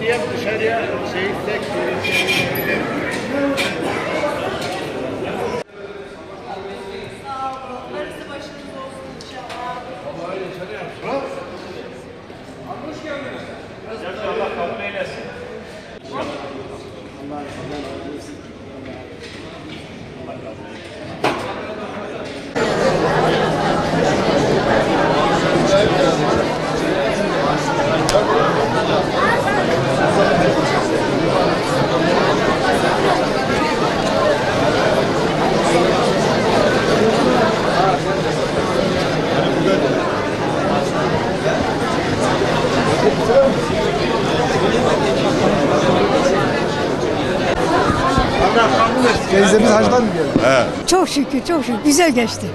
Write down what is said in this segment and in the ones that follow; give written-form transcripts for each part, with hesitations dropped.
Diye dışarıya tek Allah kabul eylesin. Teyzemiz hacdan mı geldi? He. Çok şükür, çok şükür. Güzel geçti.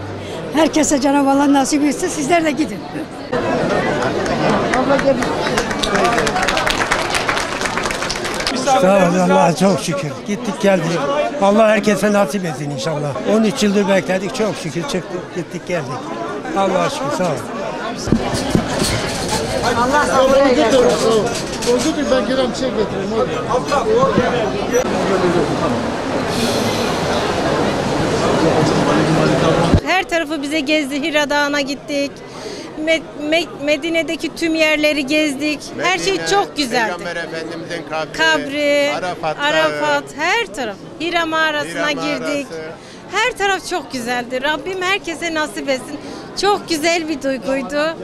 Herkese Cenab-ı Allah nasip etsin. Sizler de gidin. Sağ olun Allah'a çok şükür. Gittik geldik. Allah herkese nasip etsin inşallah. 13 yıldır bekledik, çok şükür çıktık gittik geldik. Allah'a şükür, sağ olun. Allah sabır eylesin. Ben gelen bir şey getireyim. Her tarafı bize gezdi. Hira Dağı'na gittik. Medine'deki tüm yerleri gezdik. Her şey çok güzeldi. Peygamber Efendimizin Kabri, Arafat, her taraf. Hira mağarasına Hira girdik. mağarası. Her taraf çok güzeldi. Rabbim herkese nasip etsin. Çok güzel bir duyguydu.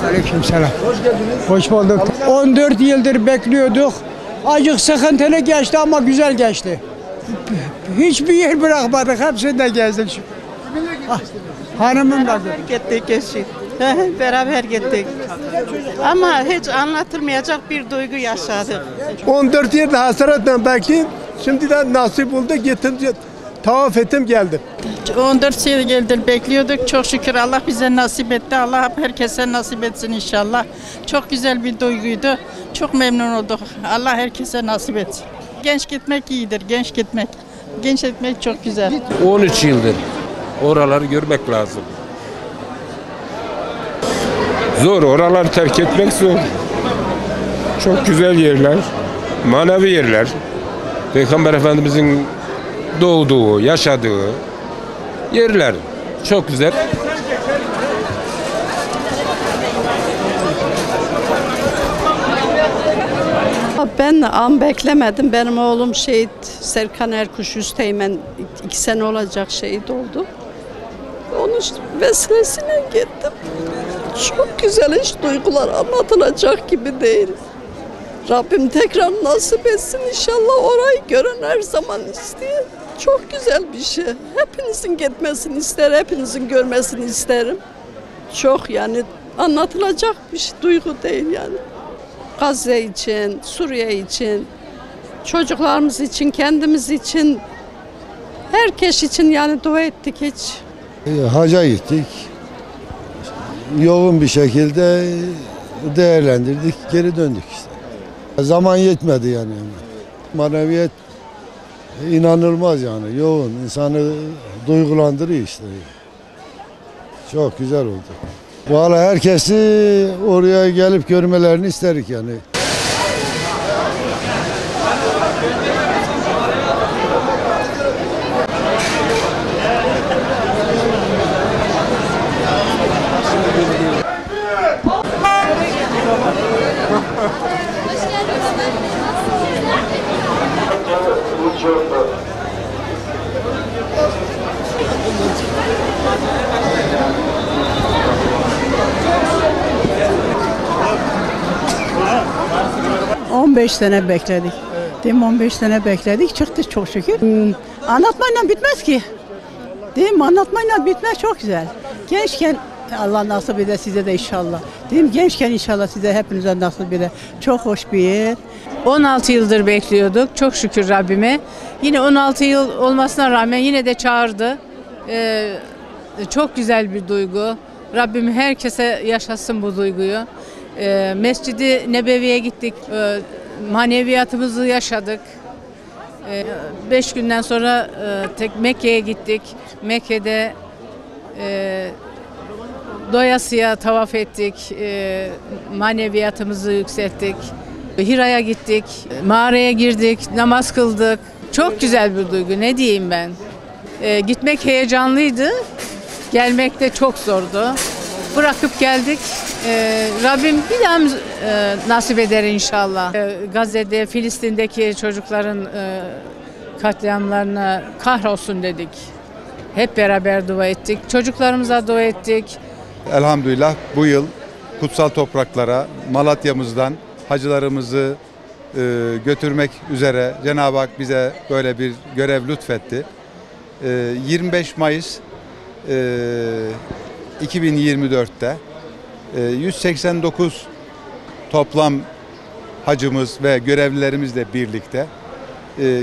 Aleykümselam. Hoş bulduk. 14 yıldır bekliyorduk. Acık sıkıntılı geçti ama güzel geçti. Hiçbir yer bırakmadık. Hepsinde gezdik. Hanımımla Gittik geçtik. Beraber gittik. Ama hiç anlatılmayacak bir duygu yaşadık. 14 yılda hasretle bekleyip şimdi de nasip oldu gittim tavaf ettim geldim. 14 yıldır bekliyorduk. Çok şükür Allah bize nasip etti. Allah herkese nasip etsin inşallah. Çok güzel bir duyguydu. Çok memnun olduk. Allah herkese nasip etsin. Genç gitmek iyidir. Genç gitmek. Genç etmek çok güzel. 13 yıldır oraları görmek lazım. Zor, oraları terk etmek zor. Çok güzel yerler, manevi yerler. Peygamber Efendimizin doğduğu, yaşadığı yerler. Çok güzel. Ben an beklemedim. Benim oğlum şehit Serkan Erkuş Üsteğmen 2 sene olacak şehit oldu. Onun vesilesine gittim. Çok güzel hiç duygular anlatılacak gibi değil. Rabbim tekrar nasip etsin inşallah orayı gören her zaman isteyen. Çok güzel bir şey. Hepinizin gitmesini ister, hepinizin görmesini isterim. Çok yani anlatılacak bir şey, duygu değil yani. Gazze için, Suriye için, çocuklarımız için, kendimiz için, herkes için yani dua ettik hiç. Hacca gittik. Yoğun bir şekilde değerlendirdik, geri döndük işte. Zaman yetmedi yani. Maneviyet inanılmaz yani, yoğun, insanı duygulandırıyor işte. Çok güzel oldu. Vallahi herkesi oraya gelip görmelerini isterik yani. Evet. 15 sene bekledik. Değil mi? 15 sene bekledik. Çıktı çok şükür. Anlatmayla bitmez ki. Değil mi? Anlatmayla bitmez, çok güzel. Gençken Allah nasip eder size de inşallah. Değil mi? Gençken inşallah size hepinize nasip eder. Çok hoş bir yer. 16 yıldır bekliyorduk. Çok şükür Rabbime. Yine 16 yıl olmasına rağmen yine de çağırdı. Çok güzel bir duygu. Rabbim herkese yaşasın bu duyguyu. Mescid-i Nebevi'ye gittik. Maneviyatımızı yaşadık. 5 günden sonra Mekke'ye gittik. Mekke'de doyasıya tavaf ettik. Maneviyatımızı yükselttik. Hira'ya gittik. Mağaraya girdik. Namaz kıldık. Çok güzel bir duygu. Ne diyeyim ben? Gitmek heyecanlıydı. Gelmek de çok zordu. Bırakıp geldik. Rabbim bir daha nasip eder inşallah. Gazze'de, Filistin'deki çocukların katliamlarına kahrolsun dedik. Hep beraber dua ettik. Çocuklarımıza dua ettik. Elhamdülillah bu yıl kutsal topraklara Malatya'mızdan hacılarımızı götürmek üzere Cenab-ı Hak bize böyle bir görev lütfetti. 25 Mayıs 2024'te 189 toplam hacımız ve görevlilerimizle birlikte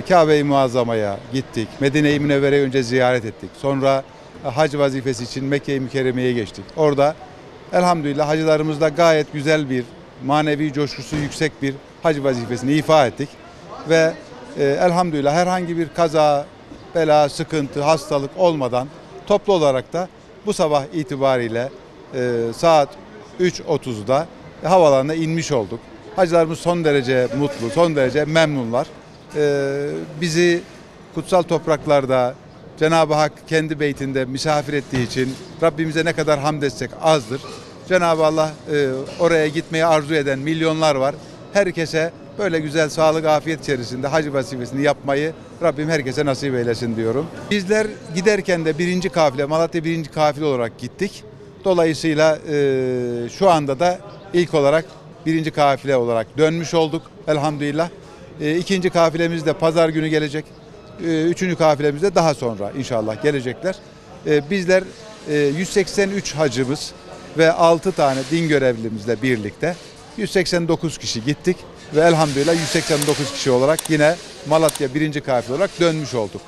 Kabe-i Muazzama'ya gittik. Medine-i Münevvere'yi önce ziyaret ettik. Sonra hac vazifesi için Mekke-i Mükerreme'ye geçtik. Orada elhamdülillah hacılarımızla gayet güzel bir manevi coşkusu yüksek bir hac vazifesini ifa ettik. Ve elhamdülillah herhangi bir kaza, bela, sıkıntı, hastalık olmadan toplu olarak da bu sabah itibariyle saat 3.30'da havalarına inmiş olduk. Hacılarımız son derece mutlu, son derece memnunlar. Bizi kutsal topraklarda Cenab-ı Hak kendi beytinde misafir ettiği için Rabbimize ne kadar hamd etsek azdır. Cenab-ı Allah oraya gitmeyi arzu eden milyonlar var. Herkese böyle güzel sağlık, afiyet içerisinde hac vazifesini yapmayı Rabbim herkese nasip eylesin diyorum. Bizler giderken de birinci kafile, Malatya birinci kafile olarak gittik. Dolayısıyla şu anda da ilk olarak birinci kafile olarak dönmüş olduk elhamdülillah. İkinci kafilemiz de pazar günü gelecek. Üçüncü kafilemiz de daha sonra inşallah gelecekler. Bizler 183 hacımız ve 6 tane din görevlimizle birlikte 189 kişi gittik ve elhamdülillah 189 kişi olarak yine Malatya birinci kafile olarak dönmüş olduk.